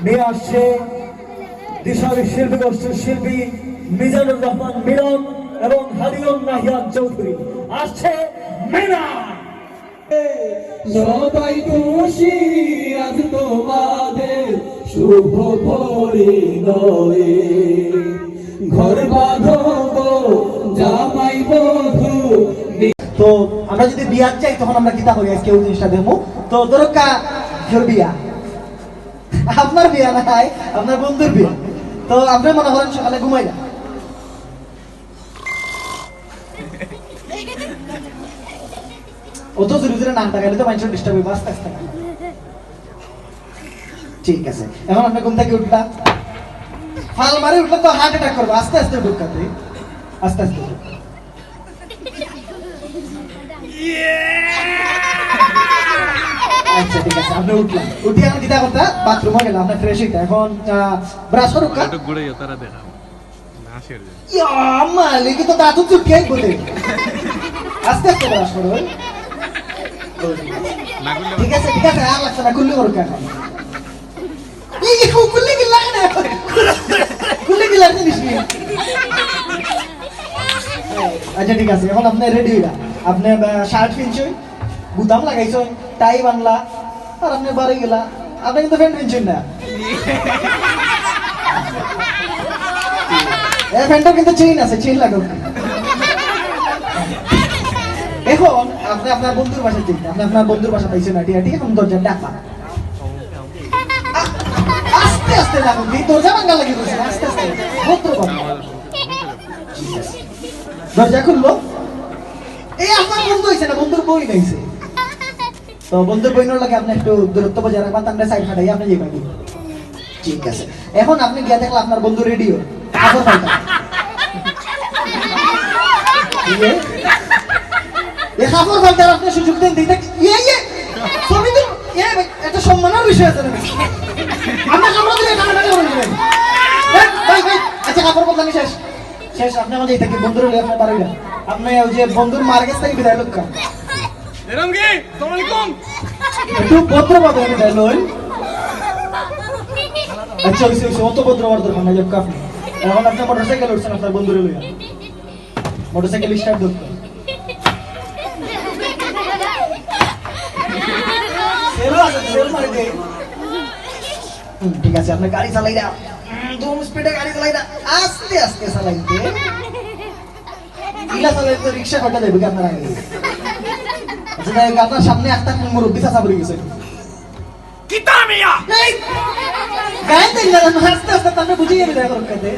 নিয়ে আসছে দিশারি শিল্পী গোষ্ঠীর শিল্পী মিজানুর রহমান মিলন এবং হারিয়ন নাহিয়ান চৌধুরী। আসছে মেনা। সবাই খুশি আজ তোমাদের শুভ পরিণয়ে, ঘর বাঁধো জামাই বধূ। তো আমরা যদি বিয়ার চাই তখন আমরা কিতা করি কেউ জিনিসটা দেখবো। তো ধরো কেউ বিয়া, আপনার বিয়া না হয় আপনার বন্ধুর বিয়া। তো আমরা মনে করেন সকালে ঘুমাই না, অত জোরে জোরে নামটা গেলে তো মানুষের ডিস্টার্ব হইব, আস্তে আস্তে। ঠিক আছে, এখন আপনি ঘুম থেকে উঠলা, ফাল মারে উঠলে তো হার্ট অ্যাটাক করবো। আস্তে আস্তে ঢুকাতে, আস্তে আস্তে। আচ্ছা ঠিক আছে, আপনি উঠলাম, উঠে এখন কিতা করতে বাথরুমে গেলাম, আপনার ফ্রেশ হইতে। এখন ব্রাশ করুক কা ঘুরে তারা দেখা না শেয়ার যায়। ইয়া মালিক তো দাঁত চুটকে বলে। আস্তে আস্তে ব্রাশ করো। না করলে ঠিক আছে ঠিক আছে, আর লাগছে না, কুল্লি করুক এখন। এই কুল্লি কি লাগে না, কুল্লি কি লাগে জিনিস নিয়ে। আচ্ছা ঠিক আছে, এখন আপনি রেডি হইলা, আপনি শার্ট কিনছেন, বুতাম লাগাইছেন, টাই বানলা, আর আপনি বাড়ি গেলা। আপনি কিন্তু প্যান্ট কিনছেন না, এই প্যান্টটা কিন্তু চেইন আছে, চেইন লাগাও। এখন আপনি আপনার বন্ধুর বাসা যেতে, আপনি আপনার বন্ধুর বাসা পাইছেন না, ঠিক আছে, এখন দরজা ডাকা, আস্তে আস্তে ডাকুন, দরজা ভাঙা লাগি বলছে, আস্তে আস্তে ভদ্র কথা। দরজা খুললো, এই আপনার বন্ধু হয়েছে না, বন্ধুর বই নাইছে। তো বন্ধুর বইনের লাগে আপনি একটু দূরত্ব বজায় রাখবেন, তাহলে সাইড ফাটাই আপনি যাই পাবেন। ঠিক আছে, এখন আপনি গিয়ে দেখলে আপনার বন্ধু রেডিও কাপড় ফাটা। এই কাপড় ফাটার আপনি সুযোগ দেন, দিতে ছবি তো একটা সম্মানের বিষয় আছে না। আপনার কাপড় দিলে টানাটানি করে দিবেন। ভাই ভাই, আচ্ছা কাপড় বদলানি শেষ শেষ, আপনি আমাদের এই থেকে বন্ধুর হলে আপনার পারবেন না। আপনি ওই যে বন্ধুর মার কাছ থেকে বিদায় লোক একটু ভদ্র পাবে বিদায় লই। আচ্ছা ওইসে অত ভদ্র হওয়ার দরকার নাই। আপনি এখন আপনার মোটরসাইকেল উঠছেন, আপনার বন্ধুরে লইয়া মোটরসাইকেল স্টার্ট করতে। ঠিক আছে, আপনি গাড়ি চালাই না, দুম স্পিডে গাড়ি চালাই না, আস্তে আস্তে চালাইতে। ইলা চালাইতে তো রিক্সা কটা দেবে কি আপনার আগে? আচ্ছা তাই আপনার সামনে একটা মুরব্বি চাচা বলে গেছে, কিতা মিয়া এই গায়ে দিন না, আস্তে আস্তে আপনি বুঝিয়ে যাবেন এখন কাতে।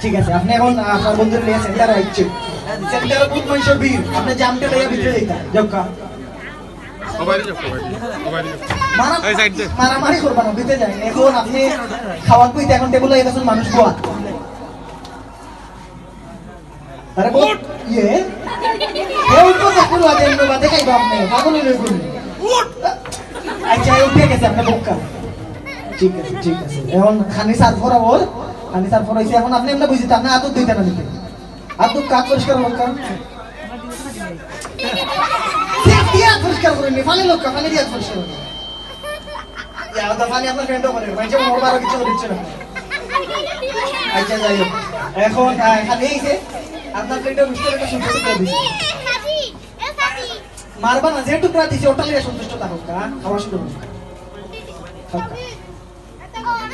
ঠিক আছে, আপনি এখন আপনার বন্ধুর নিয়ে সেন্টারে আইছেন, সেন্টারে বহুত মানুষ ভিড়, আপনি জামটা লইয়া ভিতরে যাইতা জক্কা মারামারি করবা না, ভিতরে যাই। এখন আপনি খাওয়ার কইতে এখন টেবিলে গেছেন, মানুষ গোয়া আরে বহুত ইয়ে এই তো দেখুন আগে এমন বাদে খাইবা আপনি পাগল হয়ে গেলেন। আচ্ছা উঠে গেছে আপনি বোকা। ঠিক আছে ঠিক আছে, এখন খানি সার ফরাবর, খানি সার ফরাইছে। এখন আপনি এমনি বুঝিতে আপনি আদর দিতে না দিতে, আদর কাজ পরিষ্কার হোক, কারণ দিয়া পরিষ্কার করে নি ফানি লোক ফানি দিয়া পরিষ্কার করে ইয়া তো ফানি আপনার ফ্রেন্ডও করে ভাইছে মোরবারও কিছু দিচ্ছে না। আচ্ছা যাই হোক, এখন খালি এইছে আপনার ফ্রেন্ডের মিস্টার একটা সন্তুষ্ট করে দিছে, মারবা না, যে টুকরা দিছে ওটা লিয়ে সন্তুষ্ট থাকুক, খাওয়া শুরু করুন।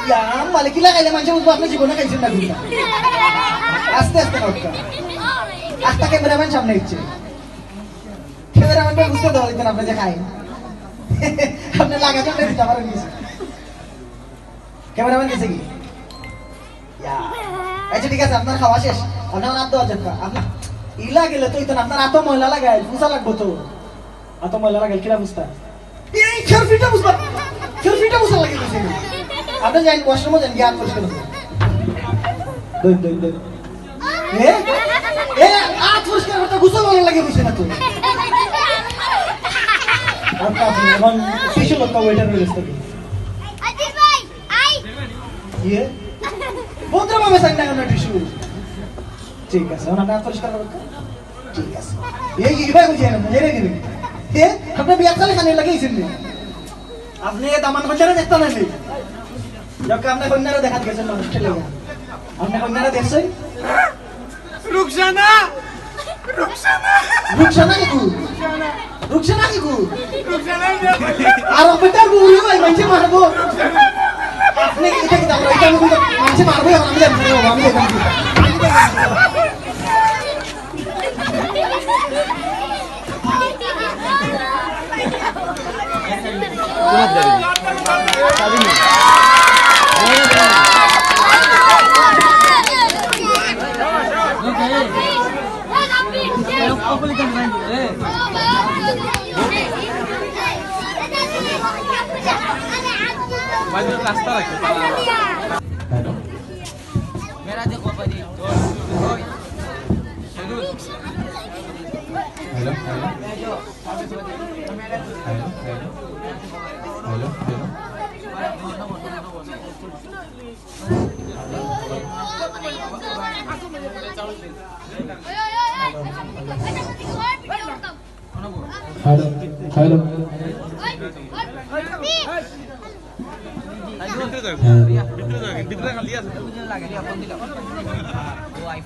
ইয়া মালিক কি লাগাইলে মানুষ বুঝবো আপনি জীবনে খাইছেন না কিন্তু। আস্তে আস্তে খাওয়া, একটা ক্যামেরাম্যান সামনে ইচ্ছে, ক্যামেরাম্যান বুঝতে দেওয়া দিতেন আপনি যে খাই, আপনি লাগা চলে দিতে পারেন কিছু। ক্যামেরাম্যান গেছে কি? আচ্ছা ঠিক আছে, আপনার খাওয়া শেষ, আপনার হাত দেওয়া যাক। আপনার ইলা গেলে তো আপনার এত ময়লা লাগাই বুঝা লাগবো, তো এত ময়লা লাগাই কিরা বুঝতা এই খেরফিটা বুঝবা, খেরফিটা বুঝা লাগে গেছে। আপনি যাই ওয়াশরুমে যান, জ্ঞান পরিষ্কার করুন। দই দই দই এ এ আত পরিষ্কার করতে গুছাল ভালো লাগে বুঝছেন না তো। আপনি এখন শিশু লোক ওয়েটার হয়ে গেছে আজিজ ভাই আই ইয়ে ভদ্রভাবে সাইন না টিস্যু। ঠিক আছে, এখন আপনি পরিষ্কার করুন। ঠিক আছে, এই ভাই বুঝিয়ে না জেনে দিবেন। আপনি বিয়ার খালি খানে লাগিয়েছেন আপনি দামান কন্যারে দেখতে নাকি যাকে আপনি কন্যারে দেখাত গেছেন মানুষ ঠেলে আপনি কন্যারে দেখছেন রুকসানা রুকসানা কি কু রুকসানা কি কু রুকসানা আর বেটা গুলি ভাই মাইছে মারবো আপনি এটা কি দাম এটা মাইছে মারবো আমি জানি আমি দেখি রাস্তা রাখে मेरा देखो बनी हेलो हेलो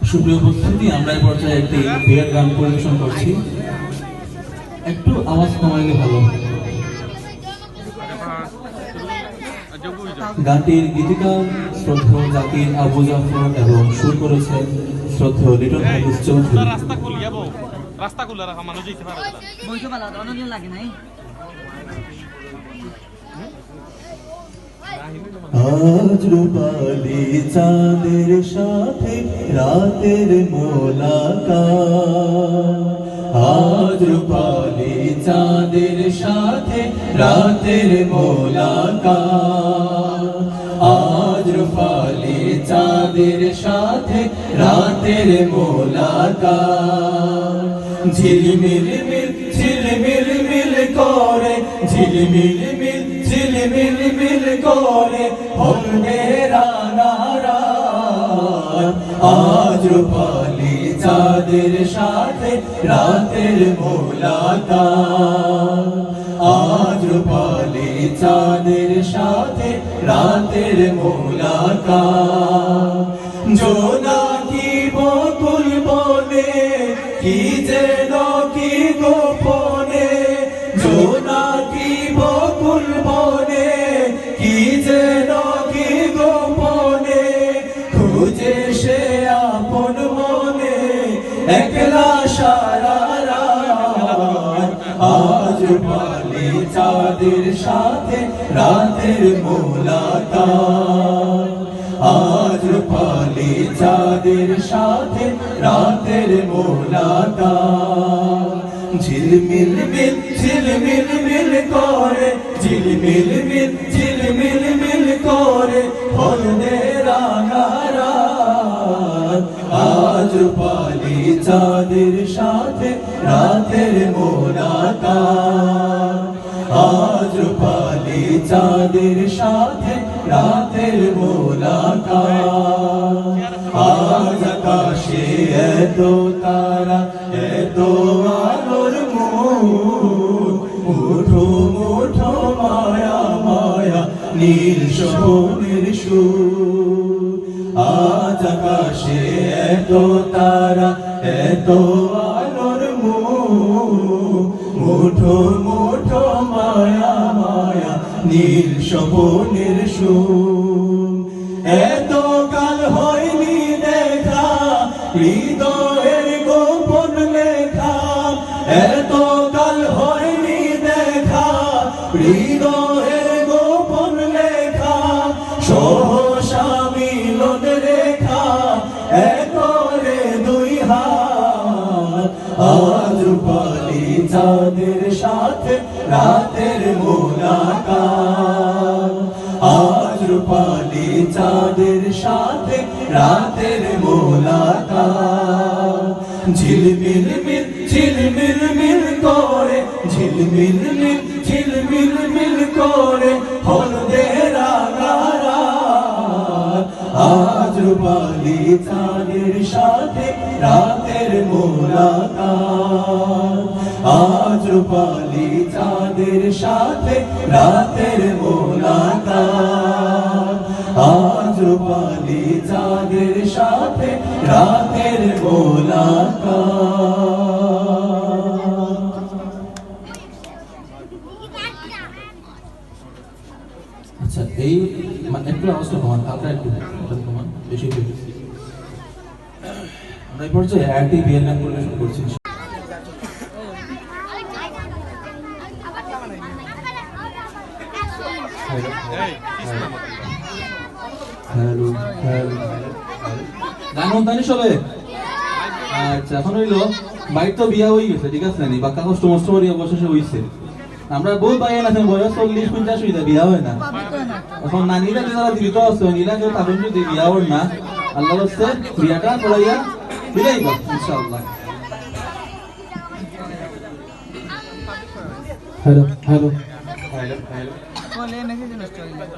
সুপ্রিয় উপস্থিতি, আমরা এই পর্যায়ে একটি বিয়ের গান পরিবেশন করছি। একটু আওয়াজ কমাইলে ভালো। গানটির গীতিকার শ্রদ্ধেয় জাকির আবু জাফর এবং সুর করেছেন শ্রদ্ধেয় লিটন হাফিজ চৌধুরী। রাস্তা খুলে রাখা মানুষ যেতে পারে বইতে পালা অন্যজন লাগে নাই আজ রূপালি চাঁদের সাথে রাতের মোলাকাত, আজ রূপালি চাঁদের সাথে রাতের মোলাকাত, আজ রূপালি চাঁদের সাথে রাতের মোলাকাত। ঝিলমিল মিল ঝিলমিল মিল করে, ঝিলমিল মিল ঝিলমিল মিল করে হলদে রানারাত, আজ রূপালি চাঁদের সাথে রাতের মোলাকাত, আজ রূপালি চাঁদের সাথে রাতের মোলাকাত। জোনাকি বকুল বনে কি যেন কি গোপনে, জোনাকি বকুল বনে কি যেন কি গোপনে, খুঁজে সে আপন মনে একলা সারা রাত, আজ রূপালি চাঁদের সাথে রাতের মোলাকাত, আজ রূপালি চাঁদের সাথে রাতের মোলাকাত। ঝিলমিল মিল ঝিলমিল মিল করে, ঝিলমিল মিল ঝিলমিল মিল করে হলদে রানারাত, আজ রূপালি চাঁদের সাথে রাতের মোলাকাত, আজ রূপালি চাঁদের সাথে রাতের মোলাকাত। আজ আকাশে এত তারা এত আলোর মুখ, মুঠো মুঠো মায়া মায়া নীল শোভনের সুর, আজ আকাশে এত তারা এত আলোর মুখ, মুঠো মুঠো মায়া মায়া নীল শোভনের সুর। এত কাল হয়নি দেখা হৃদয়ের গোপন লেখা, এত কাল হয়নি দেখা হৃদয়ের গোপন লেখা, সহসা মিলন রেখা একরে দুই হাত, আজ রূপালি চাঁদের সাথে রাতের মোলাকাত, আজ রূপালি চাঁদের সাথে রাতের মোলাকাত। ঝিলমিল মিল ঝিলমিল মিল করে, ঝিলমিল মিল ঝিলমিল মিল করে হলদে রানারাত, আজ রূপালি চাঁদের সাথে রাতের মোলাকাত, আজ আজ রূপালি চাঁদের সাথে রাতের মোলাকাত, আজ রূপালি চাঁদের সাথে রাতের মোলাকাত। আচ্ছা, এই একটু আওয়াজটা কমান, হালকা একটু কমান, বেশি হয়ে গেছে। আমরা এই পর্যায়ে একটি বিয়ের গান পরিবেশন করছি। হ্যালো হ্যালো, গান হন্তানি সবে। আচ্ছা, এখন হইলো বাইর তো বিয়া হয়ে গেছে, ঠিক আছে নি, বা কাগজ কাস্টমার অবশেষে হইছে। আমরা বহুত ভাই আছেন বয়স 40-50 হইলে বিয়া হয় না। এখন নানিরা যারা জীবিত আছে নীলা কেউ তাদের যদি বিয়া হয় না, আল্লাহ হচ্ছে বিয়াটা করাইয়া দিলেই বা ইনশাআল্লাহ। হ্যালো হ্যালো হ্যালো হ্যালো, বলে মেসেজ নষ্ট হয়ে গেল।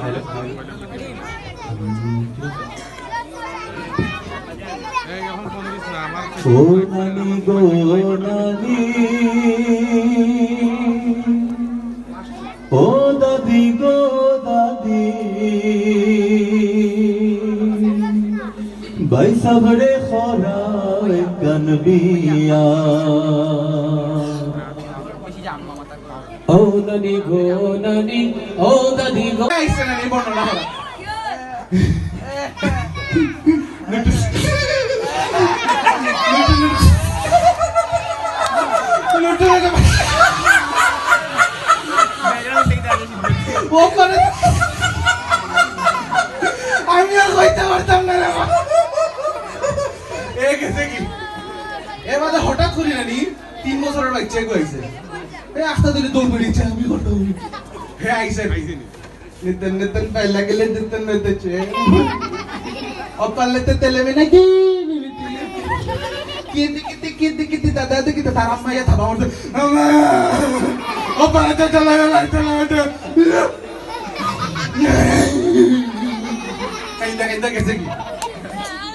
হ্যালো এখন ফোন দিস না আমার ও নানি গো নানি, ও দাদি গো দাদি, বাইসা ভরে খরায় কানবিয়া। ও নানি গো নানি, ও দাদি গো। আইছে না নি বর্ণনা করা আমি আর কইতে পারতাম না রে বাবা। এ গেছে কি এবার হঠাৎ করি না নি 3 বছরের বাচ্চা কইছে এ আস্তে ধরে দৌড় বেরিয়েছে, আমি করতে পারি হে আইছে নিতেন নিতেন পাইলা গেলে নিতেন নিতেছে অপালে তে তেলে মে নাকি কিতে দাদা কিতে তার আম্মা ইয়া থাবা মরতে আম্মা অপালে তে চলা গেল কাইন্দা গেছে কি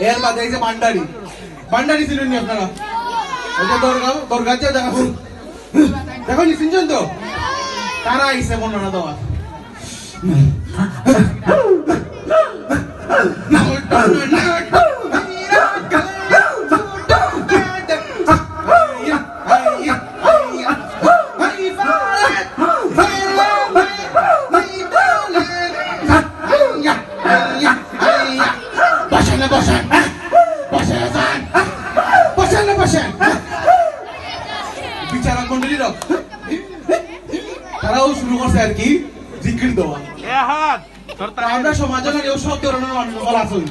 এর বাদে এই যে ভান্ডারি ছিলেন নি আপনারা, ওই যে দরগা দেখো নি শুনছেন তো, তারা আইসে বর্ণনা দেওয়া। বিচারক মন্ডলীর তারাও শুরু করছে আর কি জিকির দেওয়া। আমরা সমাজে না সব ধরনের মানুষ সকল আসুন,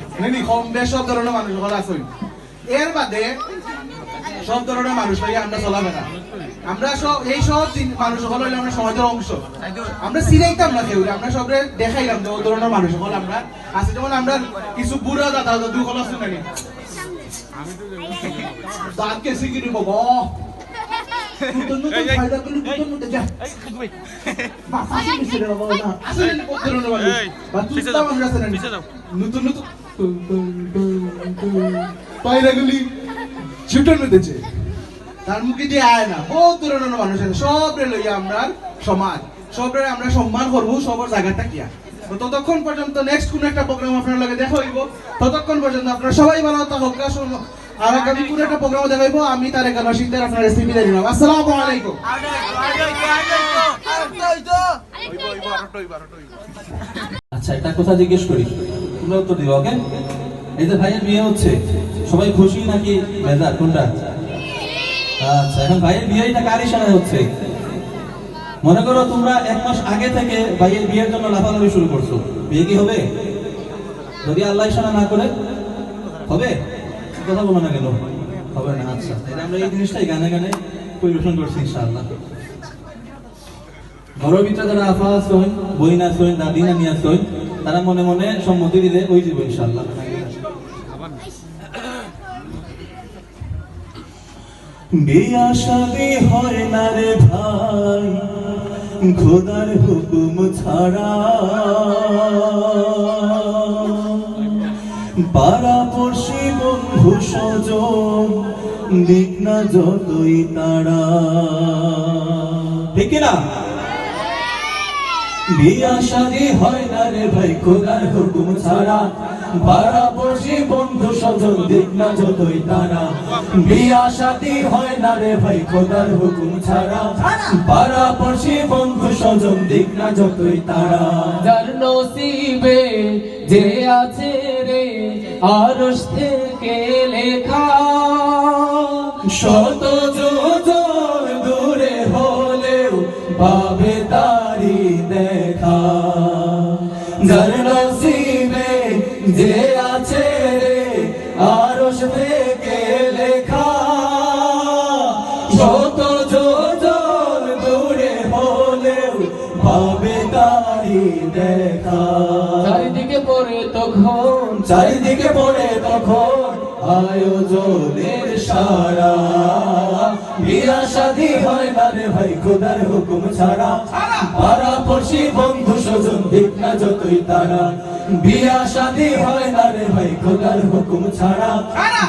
কম বেশ সব ধরনের মানুষ সকল আসুন। এর বাদে সব ধরনের মানুষ হইয়া আমরা চলাবে না। আমরা এই সব মানুষ সকল হইলে আমরা সমাজের অংশ। আমরা চিনাইতাম না কেউ, আমরা সব দেখাইলাম যে ও ধরনের মানুষ সকল আমরা আছে। যেমন আমরা কিছু বুড়া দাদা দাদু সকল আসুন নাকি দাঁতকে শিখিনি বাবা নতুন নতুন পায়রাগুলি ছুটন হতেছে, তার মুখে যে আয় না বহুত ধরনের মানুষ আছে। সবরে লইয়া আমরা সমাজ, সবরে আমরা সম্মান করবো, সবার জায়গাটা কিয়া। ততক্ষণ পর্যন্ত নেক্সট কোন একটা প্রোগ্রাম আপনার লগে দেখা হইব, ততক্ষণ পর্যন্ত আপনারা সবাই ভালো থাকুন। আর আগামী কোন একটা প্রোগ্রাম দেখাইব, আমি তারেক রশিদের আপনার রেসিপি দিয়ে দিলাম। আসসালামু আলাইকুম। আচ্ছা, একটা কথা জিজ্ঞেস করি, তোমরা উত্তর দিবা, ওকে? এই যে ভাইয়ের বিয়ে হচ্ছে, সবাই খুশি নাকি বেজার, কোনটা? আচ্ছা, এখন ভাইয়ের বিয়েটা কার ইশারায় হচ্ছে? মনে করো তোমরা 1 মাস আগে থেকে ভাইয়ের বিয়ের জন্য লাফালাফি শুরু করছো, বিয়ে কি হবে? যদি আল্লাহ ইশারা না করে হবে? কথা বলো না কেন? হবে না। আচ্ছা, তাহলে আমরা এই জিনিসটাই গানে গানে পরিবেশন করছি ইনশাআল্লাহ। ঘরের ভিতরে যারা আফা আছেন, বইন আছেন, দাদি নানি আছেন, তারা মনে মনে সম্মতি দিলে ওই দিব ইনশাআল্লাহ। বিয়া শাদী হয় না রে ভাই খোদার হুকুম ছাড়া, পাড়া স্বজন দিক না যতই তারা ঠিক না বিয়া শাদী হয় না রে ভাই খোদার হুকুম ছাড়া পাড়া পড়শি বন্ধু স্বজন দিক না যতই তারা বিয়া শাদী হয় না রে ভাই খোদার হুকুম ছাড়া পাড়া পড়শি বন্ধু স্বজন দিক না যতই তারা যার নসিবে যে আছে রে আরশ থেকে লেখা শত যোজন দূরে হলেও পাবে তারি দেখা যার নসিবে যে আছে রে আরশ থেকে লেখা শত যোজন দূরে হলেও পাবে তারি দেখা চারিদিকে পড়ে তখন চারিদিকে পড়ে তখন আয়োজনের সারা বিয়া শাদী হয় না রে ভাই খোদার হুকুম ছাড়া পাড়া পড়শি বন্ধু স্বজন দিক না যতই তারা বিয়া শাদী হয় না রে ভাই খোদার হুকুম ছাড়া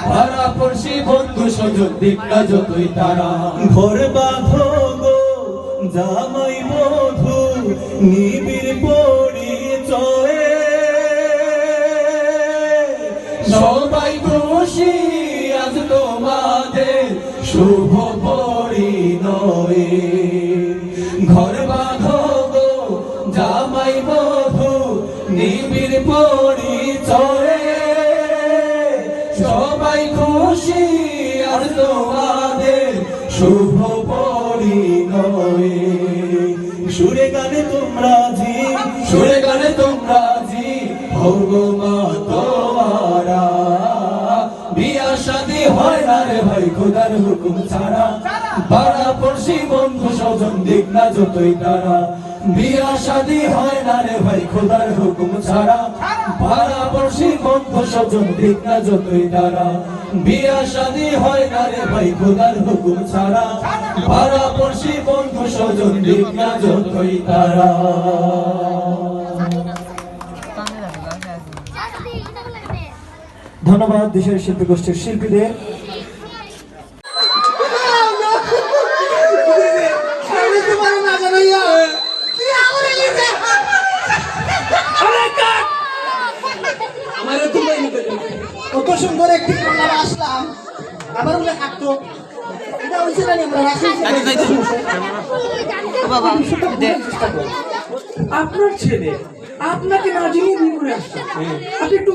পাড়া পড়শি বন্ধু স্বজন দিক না যতই তারা ঘর বাঁধো গো জামাই বধূ নিবিড় পরিচয়ে সবাই খুশি আজ তোমাদের শুভ পরিণয়ে ঘর বাঁধো গো জামাই বধূ নিবিড় পরিচয়ে সবাই খুশি আজ তোমাদের শুভ পরিণয়ে সুরে গানে তোমরা জি সুরে গানে তোমরা জি ভগমা তোমারা বিয়া শাদী হয় না রে ভাই খোদার হুকুম ছাড়া পাড়া পড়শি বন্ধু স্বজন দিক না যতই তারা বিয়া শাদী হয় না রে ভাই খোদার হুকুম ছাড়া পাড়া পড়শি বন্ধু স্বজন দিক না যতই তারা বিয়া শাদী হয় না রে ভাই খোদার হুকুম ছাড়া পাড়া পড়শি বন্ধু স্বজন দিক না যতই তারা ধন্যবাদ দেশের শিল্পী গোষ্ঠীর শিল্পীদের। কত সুন্দর একটি কন্যা আসলাম আবার বলে কাটতো এটা হইছে না আমরা আপনার ছেলে আপনাকে না জানিয়ে বিয়ে করে আসছে আপনি একটু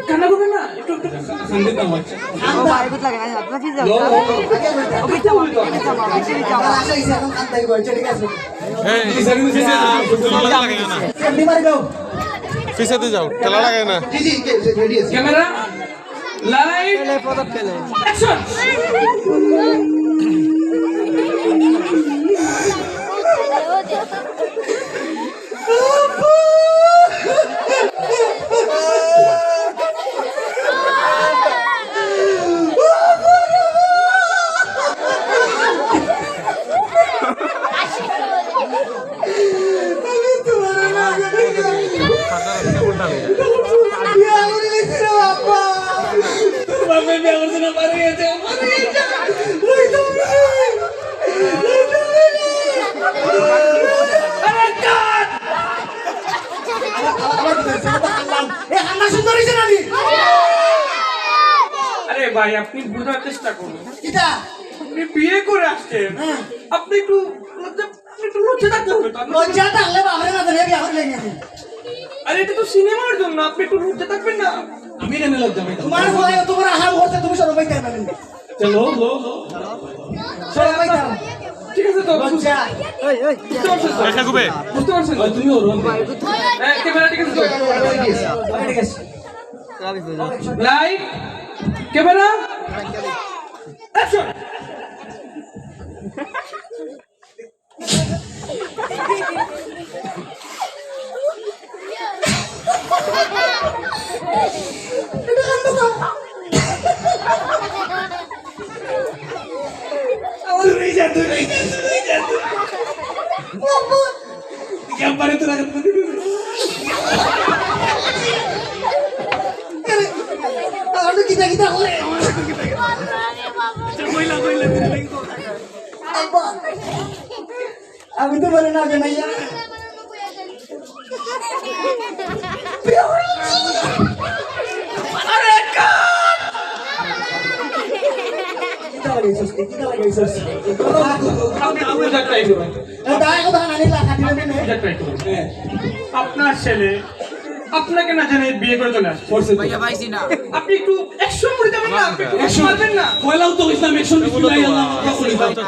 কান্না করবেন না একটু পিছাতে যাও খেলা লাগে না ক্যামেরা লাইট অ্যাকশন আরে ভাই আপনি বোঝার চেষ্টা করুন আপনি বিয়ে করে আসছেন আপনি একটু লজ্জা থাকতে হবে আরে এটা তো সিনেমার জন্য আপনি একটু লজ্জা থাকবেন না আমি কেন লজ্জা পাই তোমার আহা মুহূর্তে তুমি সবাই তাই পাবেন চলো লো সবাই তাই ঠিক আছে তো লজ্জা বুঝতে পারছেন তুমি ওর ক্যামেরা ঠিক আছে তো ঠিক আছে লাইট ক্যামেরা অ্যাকশন কি এটা কি তা করে আমি তো বলে না জানাইয়া আপনার ছেলে আপনাকে না জানিয়ে বিয়ে করে চলে আসছে ভাইয়া পাইছি না আপনি একটু অ্যাকশন করে যাবেন না আপনি একটু action মারবেন না কয়লাও তো ইসলাম অ্যাকশন বিসমিল্লাহ আল্লাহ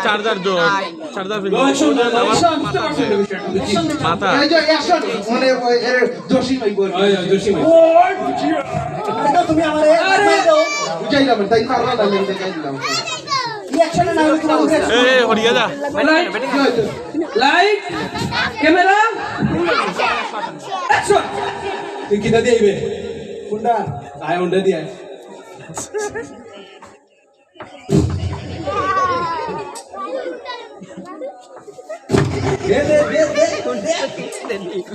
চার্জার জোর চার্জার ফিল অ্যাকশন Action, বুঝতে পারছেন তো বিষয়টা? মাথা এই যে অ্যাকশন মানে জোশী ভাই বল জোশী ভাই তুমি আমারে বুঝাইলাম তাই পারলা না লেগে দেখাই দিলাম রিঅ্যাকশন না হলে তোমার উপরে এ হরিয়া যা লাইট ক্যামেরা অ্যাকশন তুই কিটা দিইবে কোনটা আয় ওন্ডা দি আয়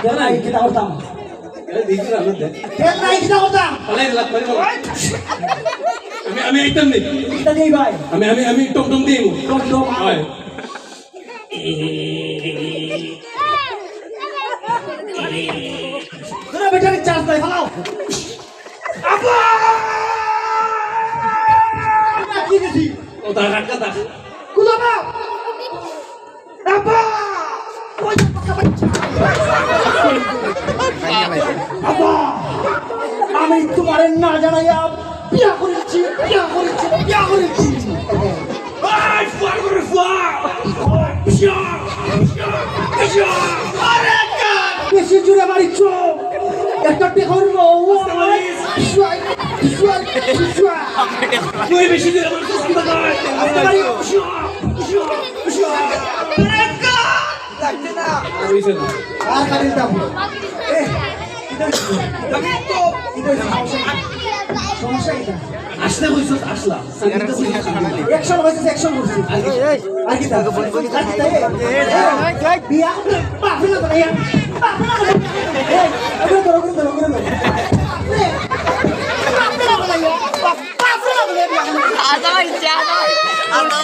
দেনা কি তা করতাম এ দিছি না দে দেনা কি তা করতাম আলাই লাগ করে আমি আইতাম নি এটা দেই ভাই আমি টমটম দিই টম টম হয় তোরা ব্যাটারি চার্জ নাই ফলাও কি গেছি ও তা রাখা তা কুলাবা আপা আপা আমি তোমারে না জানাইয়া বিয়া করেছি বেশি জুড়ে মারিছ একটা দেখুন তুই বেশি দিন আমার কাছে কি কথা হইছে না আর কাটিল দাম সমস্যা এটা আসলে হইছো আসলা সঙ্গীত অ্যাকশন হইছে অ্যাকশন করছি আর কি তা বিয়া পাফলা করে পাফলা করে এই ধরো পাফলা করে আদা ইচ্ছা আদা